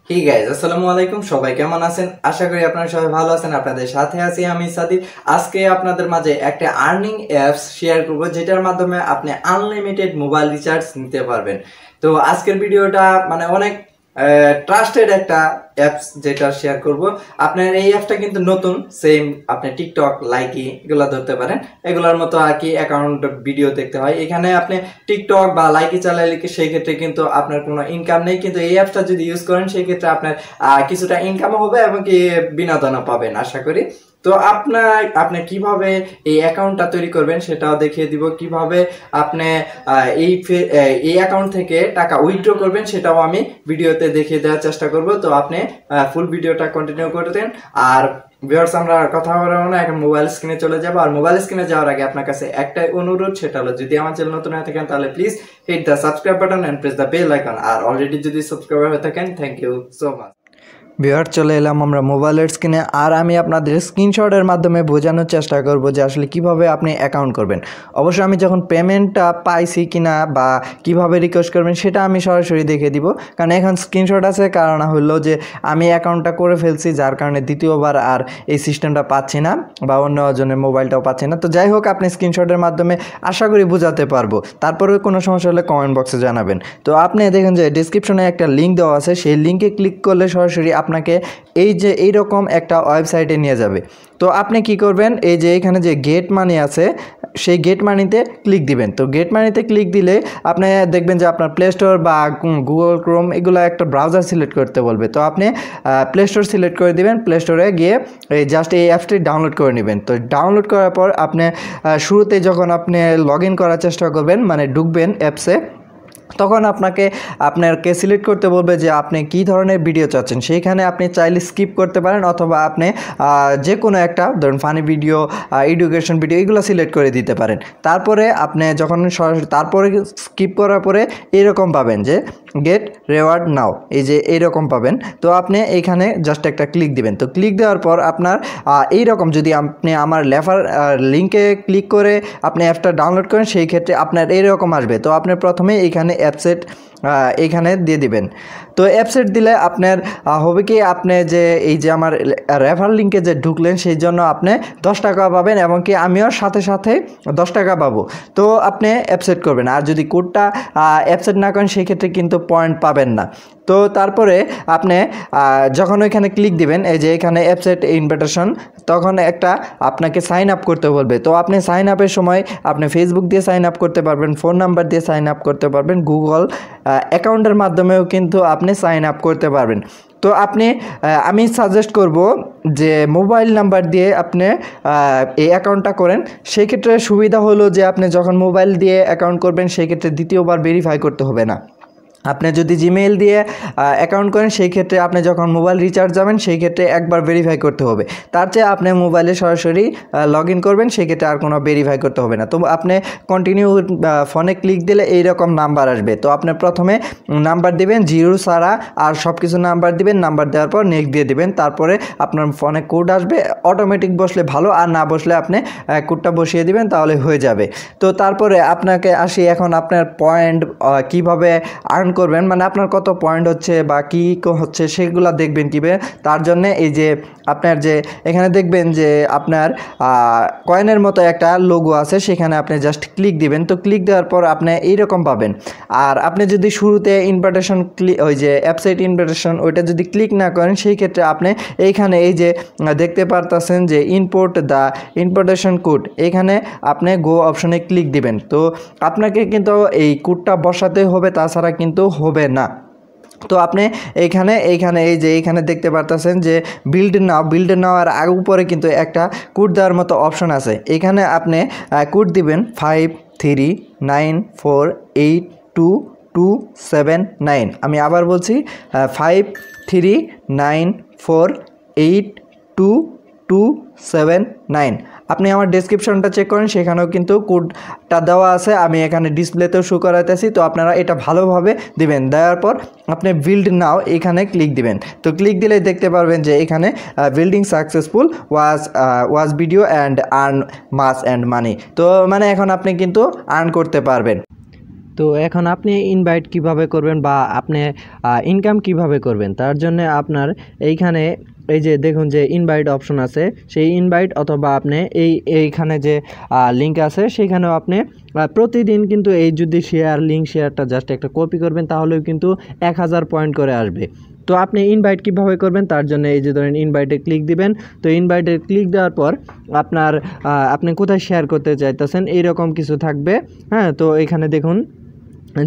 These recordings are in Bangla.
হে গাইস, আসসালামু আলাইকুম। সবাই কেমন আছেন? আশা করি আপনারা সবাই ভালো আছেন। আপনাদের সাথে আছি আমি সাদি। আজকে আপনাদের মাঝে একটা আর্নিং অ্যাপস শেয়ার করব, যেটার মাধ্যমে আপনি আনলিমিটেড মোবাইল রিচার্জ নিতে পারবেন। তো আজকের ভিডিওটা মানে অনেক ট্রাস্টেড একটা অ্যাপস যেটা শেয়ার করব। আপনার এই অ্যাপসটা কিন্তু নতুন, সেম আপনি টিকটক, লাইকি এগুলো ধরতে পারেন। এগুলোর মতো আর কি অ্যাকাউন্ট ভিডিও দেখতে হয়। এখানে আপনি টিকটক বা লাইকি চালাইলে সেই ক্ষেত্রে কিন্তু আপনার কোনো ইনকাম নেই, কিন্তু এই অ্যাপসটা যদি ইউজ করেন সেই ক্ষেত্রে আপনার কিছুটা ইনকামও হবে এবং কি বিনোদনও পাবেন আশা করি। তো আপনি কিভাবে এই অ্যাকাউন্টটা তৈরি করবেন সেটাও দেখিয়ে দিব। কিভাবে আপনি এই অ্যাকাউন্ট থেকে টাকা উইথড্র করবেন সেটাও আমি ভিডিওতে দেখিয়ে দেওয়ার চেষ্টা করব। তো আপনি ফুল ভিডিওটা কন্টিনিউ করতেন। আর ভিউয়ার্স, আমরা কথা বলবো না, এখন মোবাইল স্ক্রিনে চলে যাব। আর মোবাইল স্ক্রিনে যাওয়ার আগে আপনার কাছে একটাই অনুরোধ, সেটা হলো যদি আমার চ্যানেল নতুন হয়ে থাকেন তাহলে please hit the subscribe button and press the bell icon. আর অলরেডি যদি সাবস্ক্রাইবার হয়ে থাকেন, thank you so much. Viewer, চলে এলাম আমরা মোবাইলের স্ক্রিনে। আর আমি আপনাদের স্ক্রিনশটের মাধ্যমে বোঝানোর চেষ্টা করব যে আসলে কিভাবে আপনি অ্যাকাউন্ট করবেন। অবশ্যই আমি যখন পেমেন্টটা পাইছি কিনা বা কিভাবে রিকোয়েস্ট করবেন সেটা আমি সরাসরি দেখে দিব, কারণ এখন স্ক্রিনশট আছে। কারণ হলো যে আমি অ্যাকাউন্টটা করে ফেলছি, যার কারণে দ্বিতীয়বার আর এই সিস্টেমটা পাচ্ছি না বা অন্য জনের মোবাইলটাও পাচ্ছি না। তো যাই হোক, আপনি স্ক্রিনশটের মাধ্যমে আশা করি বোঝাতে পারবো। তারপরে কোনো সমস্যা হলে কমেন্ট বক্সে জানাবেন। তো আপনি দেখেন যে ডিসক্রিপশনে একটা লিঙ্ক দেওয়া আছে, সেই লিঙ্কে ক্লিক করলে সরাসরি আপনাকে এইরকম একটা ওয়েবসাইটে নিয়ে যাবে। তো আপনি কি করবেন, এই যে এখানে যে গেট মানি আছে সেই গেট মানিতে ক্লিক দিবেন। তো গেট মানিতে ক্লিক দিলে আপনি দেখবেন যে আপনার প্লে স্টোর বা গুগল ক্রোম এগুলো একটা ব্রাউজার সিলেক্ট করতে বলবে। তো আপনি প্লে স্টোর সিলেক্ট করে দিবেন। প্লে স্টোরে গিয়ে জাস্ট এই অ্যাপসটি ডাউনলোড করে নেবেন। তো ডাউনলোড করার পর আপনি শুরুতে যখন আপনি লগ ইন করার চেষ্টা করবেন, মানে ঢুকবেন অ্যাপসে, তখন আপনাকে সিলেক্ট করতে বলবে যে আপনি কী ধরনের ভিডিও চাচ্ছেন। সেইখানে আপনি চাইলে স্কিপ করতে পারেন, অথবা আপনি যে কোনো একটা ধরুন ফানি ভিডিও, এডুকেশন ভিডিও এগুলো সিলেক্ট করে দিতে পারেন। তারপরে আপনি যখন তারপরে স্কিপ করার পরে এইরকম পাবেন যে গেট রেওয়ার্ড নাও, এই যে এইরকম পাবেন। তো আপনি এইখানে জাস্ট একটা ক্লিক দিবেন। তো ক্লিক দেওয়ার পর আপনার এইরকম, যদি আপনি আমার লেফার লিঙ্কে ক্লিক করে আপনি অ্যাপটা ডাউনলোড করেন সেই ক্ষেত্রে আপনার এইরকম আসবে। তো আপনি প্রথমে এইখানে অ্যাপসেট এইখানে দিয়ে দিবেন। তো অ্যাপসেট দিলে আপনার হবে কি, আপনি যে এই যে আমার রেফার লিঙ্কে যে ঢুকলেন সেই জন্য আপনি 10 টাকা পাবেন, এবং কি আমিও সাথে সাথে 10 টাকা পাবো। তো আপনি অ্যাপসেট করবেন। আর যদি কোডটা অ্যাপসেট না করেন সেই ক্ষেত্রে কিন্তু পয়েন্ট পাবেন না। তো তারপরে আপনি যখন ওইখানে ক্লিক দিবেন, এই যে এখানে অ্যাপসেট ইনভিটেশন, তখন একটা আপনাকে সাইন আপ করতে বলবে। তো আপনি সাইন আপের সময় আপনি ফেসবুক দিয়ে সাইন আপ করতে পারবেন, ফোন নাম্বার দিয়ে সাইন আপ করতে পারবেন, গুগল অ্যাকাউন্টের মাধ্যমেও কিন্তু আপনি সাইন আপ করতে পারবেন। তো আমি সাজেস্ট করব যে মোবাইল নাম্বার দিয়ে আপনি এই অ্যাকাউন্টটা করেন। সেই ক্ষেত্রে সুবিধা হলো যে আপনি যখন মোবাইল দিয়ে অ্যাকাউন্ট করবেন সেই ক্ষেত্রে দ্বিতীয়বার ভেরিফাই করতে হবে না। আপনি যদি জিমেইল দিয়ে অ্যাকাউন্ট করেন সেই ক্ষেত্রে আপনি যখন মোবাইল রিচার্জ যাবেন সেই ক্ষেত্রে একবার ভেরিফাই করতে হবে। তার চেয়ে আপনি মোবাইলে সরাসরি লগ ইন করবেন, সেই ক্ষেত্রে আর কোনো ভেরিফাই করতে হবে না। তো আপনি কন্টিনিউ ফোনে ক্লিক দিলে এইরকম নাম্বার আসবে। তো আপনি প্রথমে নাম্বার দিবেন, জিরো ছাড়া আর সব কিছু নাম্বার দিবেন। নাম্বার দেওয়ার পর নেক্সট দিয়ে দিবেন। তারপরে আপনার ফোনে কোড আসবে, অটোমেটিক বসলে ভালো, আর না বসলে আপনি কোডটা বসিয়ে দিবেন, তাহলে হয়ে যাবে। তো তারপরে আপনাকে আসি এখন আপনার পয়েন্ট কীভাবে আর্ন করবেন, মানে আপনার কত পয়েন্ট হচ্ছে বা কী হচ্ছে সেগুলো দেখবেন কীভাবে। তার জন্যে এই যে আপনার যে এখানে দেখবেন যে আপনার কয়েনের মতো একটা লোগো আছে, সেখানে আপনি জাস্ট ক্লিক দিবেন। তো ক্লিক দেওয়ার পর আপনি এইরকম পাবেন। আর আপনি যদি শুরুতে ইনভিটেশন ওই যে অ্যাপসাইট ইনভিটেশন ওইটা যদি ক্লিক না করেন সেই ক্ষেত্রে আপনি এইখানে এই যে দেখতে পারতেছেন যে ইম্পোর্ট দ্য ইনভিটেশন কোড, এখানে আপনি গো অপশনে ক্লিক দিবেন। তো আপনাকে কিন্তু এই কোডটা বসাতে হবে, তাছাড়া কিন্তু হবে না। তো আপনি এইখানে এই যে এইখানে দেখতে পারতেছেন যে বিল্ড নাও আর উপরে কিন্তু একটা কোড দেওয়ার মতো অপশন আছে। এখানে আপনি কোড দিবেন 53948227 আমি আবার বলছি 53948227 আপনি আমার ডেসক্রিপশনটা চেক করেন, সেখানেও কিন্তু কোডটা দেওয়া আছে, আমি এখানে ডিসপ্লেতেও শো করাইতেছি। তো আপনারা এটা ভালোভাবে দিবেন। দেওয়ার পর আপনি বিল্ড নাও এখানে ক্লিক দিবেন। তো ক্লিক দিলে দেখতে পারবেন যে এখানে building successful was video and earn mass and money. তো মানে এখন আপনি কিন্তু আর্ন করতে পারবেন। তো এখন আপনি ইনভাইট কিভাবে করবেন বা আপনি ইনকাম কিভাবে করবেন, তার জন্য আপনার এইখানে এই যে দেখুন যে ইনভাইট অপশন আছে, সেই ইনভাইট অথবা আপনি এইখানে যে লিঙ্ক আছে সেখানেও আপনি প্রতিদিন কিন্তু এই যদি লিঙ্ক শেয়ারটা জাস্ট একটা কপি করবেন তাহলেও কিন্তু 1000 পয়েন্ট করে আসবে। তো আপনি ইনভাইট কিভাবে করবেন, তার জন্য এই যে ধরেন ইনভাইটে ক্লিক দিবেন। তো ইনভাইটে ক্লিক দেওয়ার পর আপনি কোথায় শেয়ার করতে চাইতেছেন এইরকম কিছু থাকবে। হ্যাঁ, তো এখানে দেখুন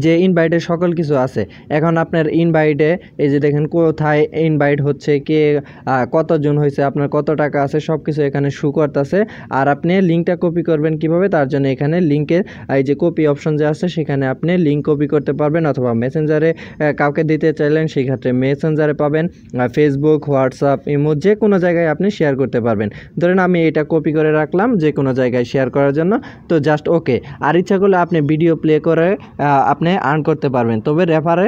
যে ইনভাইটে সকল কিছু আছে। এখন আপনার ইনভাইটে এই যে দেখেন কোথায় ইনভাইট হচ্ছে, কে কতজন হয়েছে, আপনার কত টাকা আছে, সব কিছু এখানে শো করতেছে। আর আপনি লিঙ্কটা কপি করবেন কিভাবে, তার জন্য এখানে লিঙ্কের এই যে কপি অপশন যে আছে সেখানে আপনি লিঙ্ক কপি করতে পারবেন, অথবা মেসেঞ্জারে কাউকে দিতে চাইলেন সেক্ষেত্রে মেসেঞ্জারে পাবেন, ফেসবুক, হোয়াটসঅ্যাপ, ইমো যে কোনো জায়গায় আপনি শেয়ার করতে পারবেন। ধরেন আমি এটা কপি করে রাখলাম যে কোনো জায়গায় শেয়ার করার জন্য, তো জাস্ট ওকে। আর ইচ্ছা করলে আপনি ভিডিও প্লে করে আপনি আর্ন করতে পারবেন, তবে রেফারে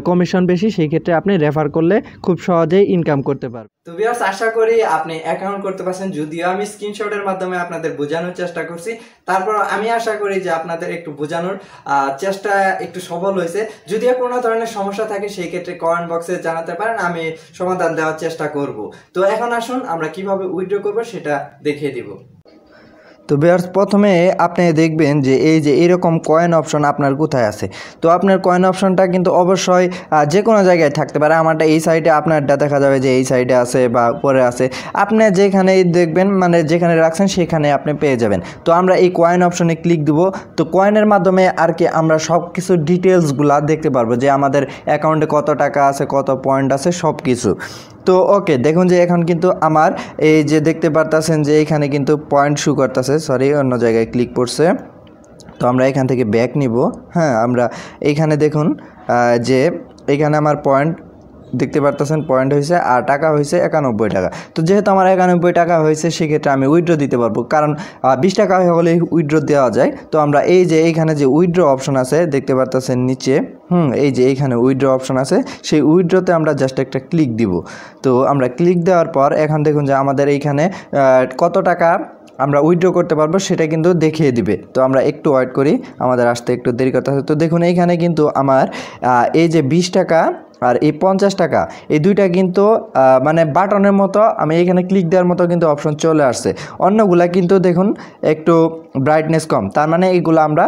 কমিশন বেশি, সেই ক্ষেত্রে আপনি রেফার করলে খুব সহজেই ইনকাম করতে পারবেন। তো ভিউয়ার্স, আশা করি আপনি অ্যাকাউন্ট করতে পারছেন, যদিও আমি স্ক্রিনশটের মাধ্যমে আপনাদের বোঝানোর চেষ্টা করছি, তারপর আমি আশা করি যে আপনাদের একটু বোঝানোর চেষ্টা একটু সফল হয়েছে। যদিও কোনো ধরনের সমস্যা থাকে সেই ক্ষেত্রে কমেন্ট বক্সে জানাতে পারেন, আমি সমাধান দেওয়ার চেষ্টা করব। তো এখন আসুন আমরা কিভাবে উইথড্র করব সেটা দেখিয়ে দিব। তো ভিউয়ার্স, প্রথমে আপনি দেখবেন যে এই যে এরকম কয়েন অপশন আপনার কোথায় আছে। তো আপনার কয়েন অপশনটা কিন্তু অবশ্যই যে কোনো জায়গায় থাকতে পারে। আমারটা এই সাইডে, আপনারটা দেখা যাবে যে এই সাইডে আছে বা উপরে আছে। আপনি যেখানে দেখবেন মানে যেখানে রাখছেন সেখানে আপনি পেয়ে যাবেন। তো আমরা এই কয়েন অপশনে ক্লিক দিব। তো কয়েনের মাধ্যমে আর কি আমরা সব কিছু ডিটেলসগুলা দেখতে পারবো, যে আমাদের অ্যাকাউন্টে কত টাকা আছে, কত পয়েন্ট আছে, সব কিছু। তো ওকে, দেখুন যে এখন কিন্তু আমার এই যে দেখতে পারতেছেন যে এখানে কিন্তু পয়েন্ট শো করতেছে, সরি অন্য জায়গায় ক্লিক করছে। তো আমরা এখান থেকে ব্যাক নিব। হ্যাঁ, আমরা এইখানে দেখুন যে এখানে আমার পয়েন্ট দেখতে পারতেছেন, পয়েন্ট হয়েছে আর টাকা হয়েছে 91 টাকা। তো যেহেতু আমার 91 টাকা হয়েছে সেক্ষেত্রে আমি উইথড্র দিতে পারবো, কারণ 20 টাকা হলে উইথড্র দেওয়া যায়। তো আমরা এই যে এইখানে যে উইথড্র অপশন আছে দেখতে পারতেছেন নিচে, এই যে এইখানে উইথড্র অপশন আছে, সেই উইথড্রতে আমরা জাস্ট একটা ক্লিক দিব। তো আমরা ক্লিক দেওয়ার পর এখন দেখুন যে আমাদের এইখানে কত টাকা আমরা উইথড্র করতে পারবো সেটা কিন্তু দেখিয়ে দিবে। তো আমরা একটু ওয়েট করি, আমাদের আসতে একটু দেরি করতে হবে। তো দেখুন এইখানে কিন্তু আমার এই যে 20 টাকা আর এই 50 টাকা, এই দুইটা কিন্তু মানে বাটনের মতো, আমি এখানে ক্লিক দেওয়ার মতো কিন্তু অপশন চলে আসছে। অন্যগুলা কিন্তু দেখুন একটু ব্রাইটনেস কম, তার মানে এইগুলো আমরা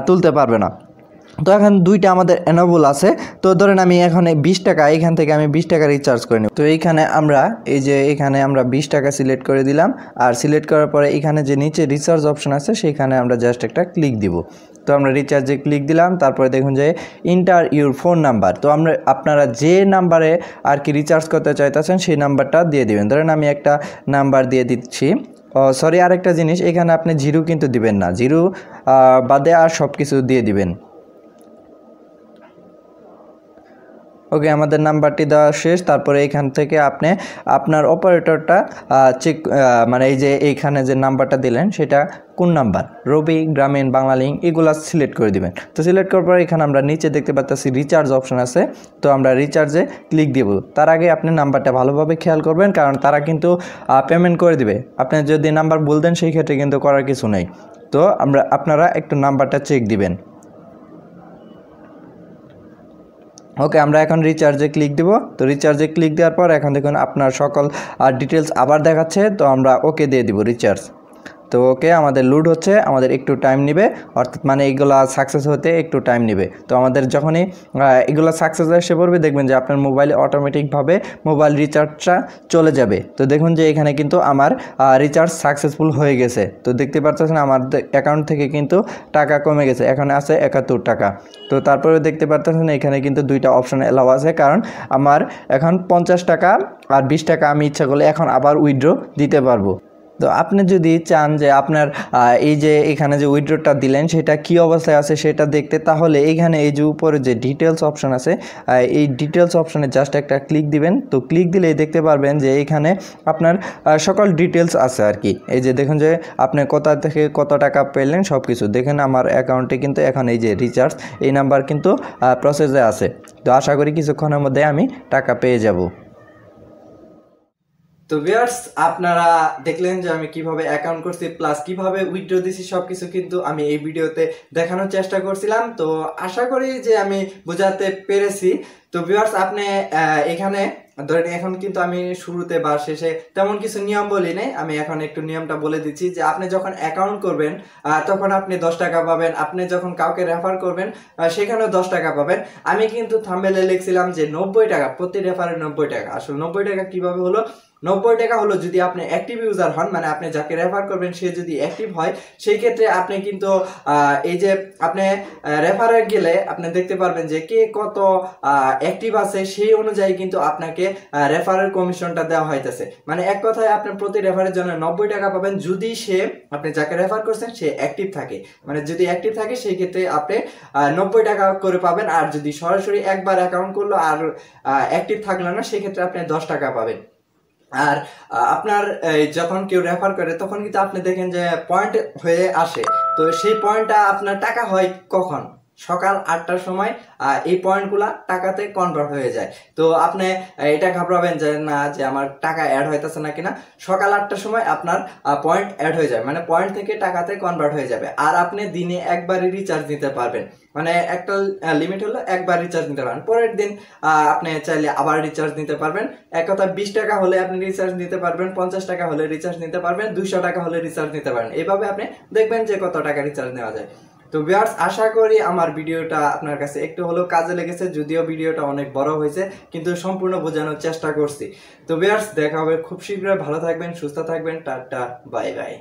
তুলতে পারবে না। তো এখন দুইটা আমাদের এনেবল আছে। তো ধরেন আমি এখন 20 টাকা, এখান থেকে আমি 20 টাকা রিচার্জ করে নিব। তো এইখানে আমরা এই যে এখানে আমরা 20 টাকা সিলেক্ট করে দিলাম, আর সিলেক্ট করার পরে এখানে যে নিচে রিচার্জ অপশন আছে সেখানে আমরা জাস্ট একটা ক্লিক দিব। তো আমরা রিচার্জে ক্লিক দিলাম, তারপরে দেখুন যে ইন্টার ইউর ফোন নাম্বার। তো আপনারা যে নাম্বারে আর কি রিচার্জ করতে চাইতেছেন সেই নাম্বারটা দিয়ে দিবেন। ধরেন আমি একটা নাম্বার দিয়ে দিচ্ছি। সরি, আরেকটা জিনিস, এখানে আপনি জিরো কিন্তু দিবেন না, জিরো বাদে আর সব কিছু দিয়ে দিবেন। ওকে, আমাদের নাম্বারটি দেওয়া শেষ। তারপরে এইখান থেকে আপনি আপনার অপারেটরটা চেক, মানে এই যে এইখানে যে নাম্বারটা দিলেন সেটা কোন নাম্বার, রবি, গ্রামীণ, বাংলা লিঙ্ক, এগুলো সিলেক্ট করে দিবেন। তো সিলেক্ট করার পর এখানে আমরা নিচে দেখতে পাচ্ছি রিচার্জ অপশন আছে। তো আমরা রিচার্জে ক্লিক দিব। তার আগে আপনি নাম্বারটা ভালোভাবে খেয়াল করবেন, কারণ তারা কিন্তু পেমেন্ট করে দিবে। আপনি যদি নাম্বার ভুল দেন সেই ক্ষেত্রে কিন্তু করার কিছু নেই। তো আপনারা একটু নাম্বারটা চেক দিবেন। ওকে, আমরা এখন রিচার্জে ক্লিক দিব। তো রিচার্জে ক্লিক দেওয়ার পর এখন দেখুন আপনার সকল ডিটেলস আবার দেখাচ্ছে। তো আমরা ওকে দিয়ে দিব রিচার্জ। তো ওকে, আমাদের লোড হচ্ছে, আমাদের একটু টাইম নেবে, অর্থাৎ মানে এগুলো সাকসেস হতে একটু টাইম নেবে। তো আমাদের যখনই এগুলো সাকসেস এসে পড়বে দেখবেন যে আপনার মোবাইলে অটোমেটিকভাবে মোবাইল রিচার্জটা চলে যাবে। তো দেখুন যে এখানে কিন্তু আমার রিচার্জ সাকসেসফুল হয়ে গেছে। তো দেখতে পাচ্ছেন আমার অ্যাকাউন্ট থেকে কিন্তু টাকা কমে গেছে, এখানে আছে 71 টাকা। তো তারপরে দেখতে পাচ্ছেন এখানে কিন্তু দুইটা অপশন এলাও আছে, কারণ আমার এখন 50 টাকা আর 20 টাকা আমি ইচ্ছা করলে এখন আবার উইথড্র দিতে পারবো। তো আপনি যদি চান যে আপনার এই যে এখানে যে উইথড্রটা দিলেন সেটা কি অবস্থায় আছে সেটা দেখতে, তাহলে এইখানে এই যে উপরে যে ডিটেলস অপশন আছে, এই ডিটেলস অপশনে জাস্ট একটা ক্লিক দিবেন। তো ক্লিক দিলেই দেখতে পারবেন যে এইখানে আপনার সকল ডিটেলস আছে আর কি। এই যে দেখুন যে আপনি কোথা থেকে কত টাকা পেলেন সব কিছু দেখেন। আমার অ্যাকাউন্টে কিন্তু এখন এই যে রিচার্জ এই নাম্বার কিন্তু প্রসেসে আছে। তো আশা করি কিছুক্ষণের মধ্যে আমি টাকা পেয়ে যাব। তো তো ভিউয়ার্স আপনারা দেখলেন যে আমি কিভাবে অ্যাকাউন্ট করছি প্লাস কিভাবে উইথড্র দিছি সবকিছু কিন্তু আমি এই ভিডিওতে দেখানোর চেষ্টা করছিলাম। তো আশা করি যে আমি বোঝাতে পেরেছি। তো ভিউয়ার্স আপনি এখানে ধরেন এখন কিন্তু আমি শুরুতে বা শেষে তেমন কিছু নিয়ম বলি নাই, আমি এখন একটু নিয়মটা বলে দিচ্ছি যে আপনি যখন অ্যাকাউন্ট করবেন তখন আপনি 10 টাকা পাবেন, আপনি যখন কাউকে রেফার করবেন সেখানেও 10 টাকা পাবেন। আমি কিন্তু থাম্বনেলে লিখছিলাম যে 90 টাকা, প্রতি রেফারে 90 টাকা। আসলে 90 টাকা কিভাবে হলো? 90 টাকা হলো যদি আপনি অ্যাক্টিভ ইউজার হন, মানে আপনি যাকে রেফার করবেন সে যদি অ্যাক্টিভ হয়, সেই ক্ষেত্রে আপনি কিন্তু এই যে আপনি রেফারে গেলে আপনি দেখতে পারবেন যে কে কত অ্যাক্টিভ আছে, সেই অনুযায়ী কিন্তু আপনাকে রেফারের কমিশনটা দেওয়া হইতেছে। মানে এক কথায় আপনি প্রতি রেফারের জন্য 90 টাকা পাবেন যদি সে, আপনি যাকে রেফার করছেন সে অ্যাক্টিভ থাকে। মানে যদি অ্যাক্টিভ থাকে সেই ক্ষেত্রে আপনি 90 টাকা করে পাবেন। আর যদি সরাসরি একবার অ্যাকাউন্ট করলো আর অ্যাক্টিভ থাকলো না, সেক্ষেত্রে আপনি 10 টাকা পাবেন। আর আপনার যখন কেউ রেফার করে তখন কিন্তু আপনি দেখেন যে পয়েন্ট হয়ে আসে। তো সেই পয়েন্টটা আপনার টাকা হয় কখন? সকাল 8টার সময় এই পয়েন্টগুলা টাকাতে কনভার্ট হয়ে যায়। তো আপনি এটা ঘাবড়াবেন যে না, যে আমার টাকা অ্যাড হইতেছে না কিনা। সকাল 8টার সময় আপনার পয়েন্ট অ্যাড হয়ে যাবে, মানে পয়েন্ট থেকে টাকাতে কনভার্ট হয়ে যাবে। আর আপনি দিনে একবারই রিচার্জ নিতে পারবেন, মানে একটা লিমিট হলো একবার রিচার্জ নিতে পারেন। পরের দিন আপনি চাইলে আবার রিচার্জ নিতে পারবেন। এক কথা 20 টাকা হলে আপনি রিচার্জ নিতে পারবেন, 50 টাকা হলে রিচার্জ নিতে পারবেন, 200 টাকা হলে রিচার্জ নিতে পারেন। এইভাবে আপনি দেখবেন যে কত টাকা রিচার্জ নেওয়া যায়। তো ভিউয়ার্স আশা করি আমার ভিডিওটা আপনার কাছে একটু হলেও কাজে লেগেছে, যদিও ভিডিওটা অনেক বড় হয়েছে কিন্তু সম্পূর্ণ বোঝানোর চেষ্টা করছি। তো ভিউয়ার্স দেখা হবে খুব শীঘ্রই। ভালো থাকবেন, সুস্থ থাকবেন, টাটা, বাই বাই।